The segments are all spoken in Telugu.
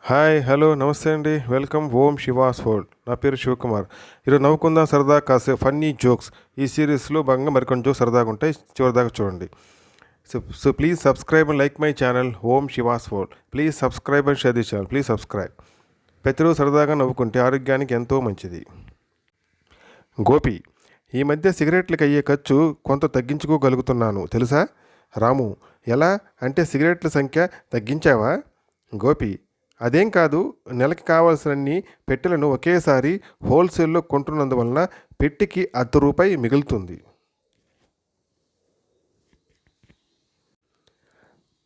హాయ్ హలో నమస్తే అండి వెల్కమ్ ఓం శివాస్ వరల్డ్. నా పేరు శివకుమార్. ఈరోజు నవ్వుకుందాం సరదా కాసే ఫన్నీ జోక్స్ ఈ సిరీస్లో భాగంగా మరికొన్ని జోక్స్ సరదాగా ఉంటాయి, చివరిదాకా చూడండి. So please subscribe and like my channel Om Shiva's world. Please subscribe and share the channel. Please subscribe. ప్రతిరోజు సరదాగా నవ్వుకుంటే ఆరోగ్యానికి ఎంతో మంచిది. గోపి: ఈ మధ్య సిగరెట్లకు అయ్యే ఖర్చు కొంత తగ్గించుకోగలుగుతున్నాను తెలుసా? రాము: ఎలా అంటే సిగరెట్ల సంఖ్య తగ్గించావా? గోపి: అదేం కాదు, నెలకి కావాల్సినన్ని పెట్టెలను ఒకేసారి హోల్సేల్లో కొంటున్నందువలన పెట్టికి ₹1 మిగులుతుంది.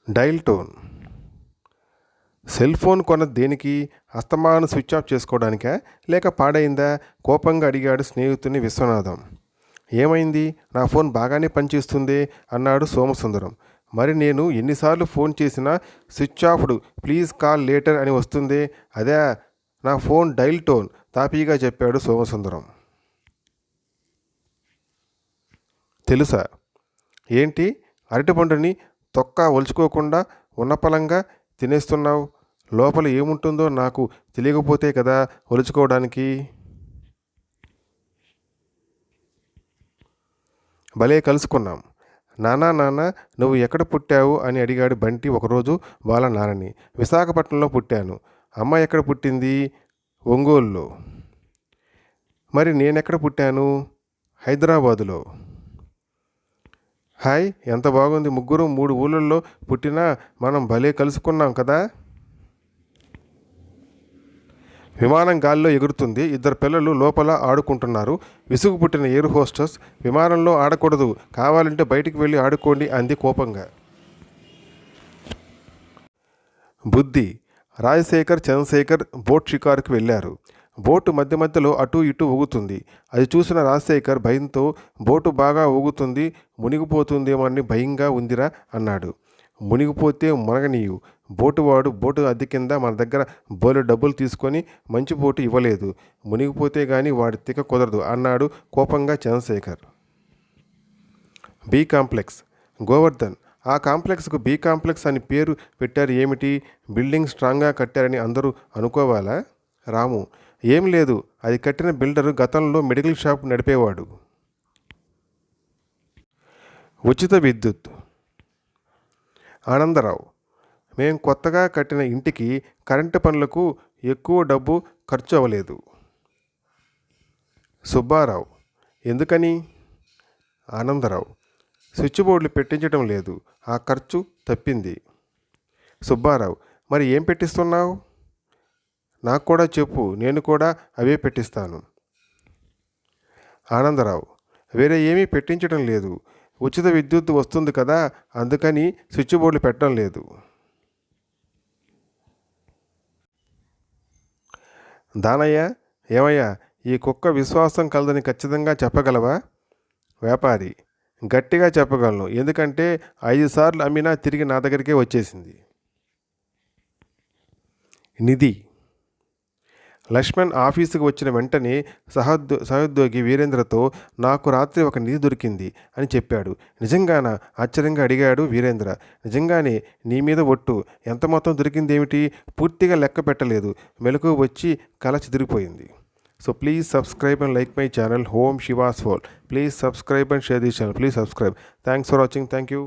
డైల్ టోన్: సెల్ ఫోన్ కొన్నది దేనికి? అస్తమానం స్విచ్ ఆఫ్ చేసుకోవడానికా లేక పాడైందా? కోపంగా అడిగాడు స్నేహితుని విశ్వనాథం. ఏమైంది? నా ఫోన్ బాగానే పనిచేస్తుంది అన్నాడు సోమసుందరం. మరి నేను ఎన్నిసార్లు ఫోన్ చేసినా స్విచ్ ఆఫ్డ్, ప్లీజ్ కాల్ లేటర్ అని వస్తుంది. అదే నా ఫోన్ డైల్ టోన్, తాపీగా చెప్పాడు సోమసుందరం. తెలుసా? ఏంటి? అరటిపండుని తొక్క ఒలుచుకోకుండా ఉన్నపలంగా తినేస్తున్నావు. లోపల ఏముంటుందో నాకు తెలియకపోతే కదా ఒలుచుకోవడానికి. భలే కలుసుకున్నాం. నాన్న నువ్వు ఎక్కడ పుట్టావు అని అడిగాడు బంటి ఒకరోజు వాళ్ళ నాన్నని. విశాఖపట్నంలో పుట్టాను. అమ్మ ఎక్కడ పుట్టింది? ఒంగోలులో. మరి నేనెక్కడ పుట్టాను? హైదరాబాదులో. హాయ్, ఎంత బాగుంది. ముగ్గురు 3 ఊళ్ళల్లో పుట్టినా మనం భలే కలుసుకున్నాం కదా. విమానం గాల్లో ఎగురుతుంది. 2 పిల్లలు లోపల ఆడుకుంటున్నారు. విసుగు పుట్టిన ఎయిర్ హోస్టెస్, విమానంలో ఆడకూడదు, కావాలంటే బయటికి వెళ్ళి ఆడుకోండి అంది కోపంగా. బుద్ధి: రాజశేఖర్, చంద్రశేఖర్ బోట్ షికారుకు వెళ్ళారు. బోటు మధ్య మధ్యలో అటూ ఇటూ ఊగుతుంది. అది చూసిన రాజశేఖర్ భయంతో, బోటు బాగా ఊగుతుంది, మునిగిపోతుందేమో అని భయంగా ఉందిరా అన్నాడు. మునిగిపోతే మునగనీయు. బోటు అద్దె కింద మన దగ్గర బోలెడు డబ్బులు తీసుకొని మంచి బోటు ఇవ్వలేదు. మునిగిపోతే గాని వాడి తిక్క కుదరదు అన్నాడు కోపంగా చంద్రశేఖర్. B complex. గోవర్ధన్: ఆ కాంప్లెక్స్కు బి కాంప్లెక్స్ అని పేరు పెట్టారు ఏమిటి? బిల్డింగ్ స్ట్రాంగ్గా కట్టారని అందరూ అనుకోవాలా? రాము: ఏం లేదు, అది కట్టిన బిల్డరు గతంలో మెడికల్ షాప్ నడిపేవాడు. ఉచిత విద్యుత్. ఆనందరావు: మేం కొత్తగా కట్టిన ఇంటికి కరెంటు పనులకు ఎక్కువ డబ్బు ఖర్చు అవ్వలేదు. సుబ్బారావు: ఎందుకని? ఆనందరావు: స్విచ్ బోర్డులు పెట్టించడం లేదు, ఆ ఖర్చు తప్పింది. సుబ్బారావు: మరి ఏం పెట్టిస్తున్నావు? నాకు కూడా చెప్పు, నేను కూడా అవే పెట్టిస్తాను. ఆనందరావు: వేరే ఏమీ పెట్టించడం లేదు, ఉచిత విద్యుత్ వస్తుంది కదా, అందుకని స్విచ్ బోర్డులు పెట్టడం లేదు. దానయ్య: ఏమయ్యా, ఈ కుక్క విశ్వాసం కలదని ఖచ్చితంగా చెప్పగలవా? వ్యాపారి: గట్టిగా చెప్పగలను, ఎందుకంటే 5 సార్లు అమ్మినా తిరిగి నా దగ్గరికే వచ్చేసింది. నిధి: లక్ష్మణ్ ఆఫీసుకు వచ్చిన వెంటనే సహోద్యోగి వీరేంద్రతో, నాకు రాత్రి ఒక నిధి దొరికింది అని చెప్పాడు. నిజంగానా? ఆశ్చర్యంగా అడిగాడు వీరేంద్ర. నిజంగానే, నీ మీద ఒట్టు. ఎంత మొత్తం దొరికిందేమిటి? పూర్తిగా లెక్క పెట్టలేదు. మెలకు వచ్చి కల చెదిరిపోయింది. So please subscribe and like my channel Om Shiva's world. Please subscribe and share this channel. Please subscribe. Thanks for watching. Thank you.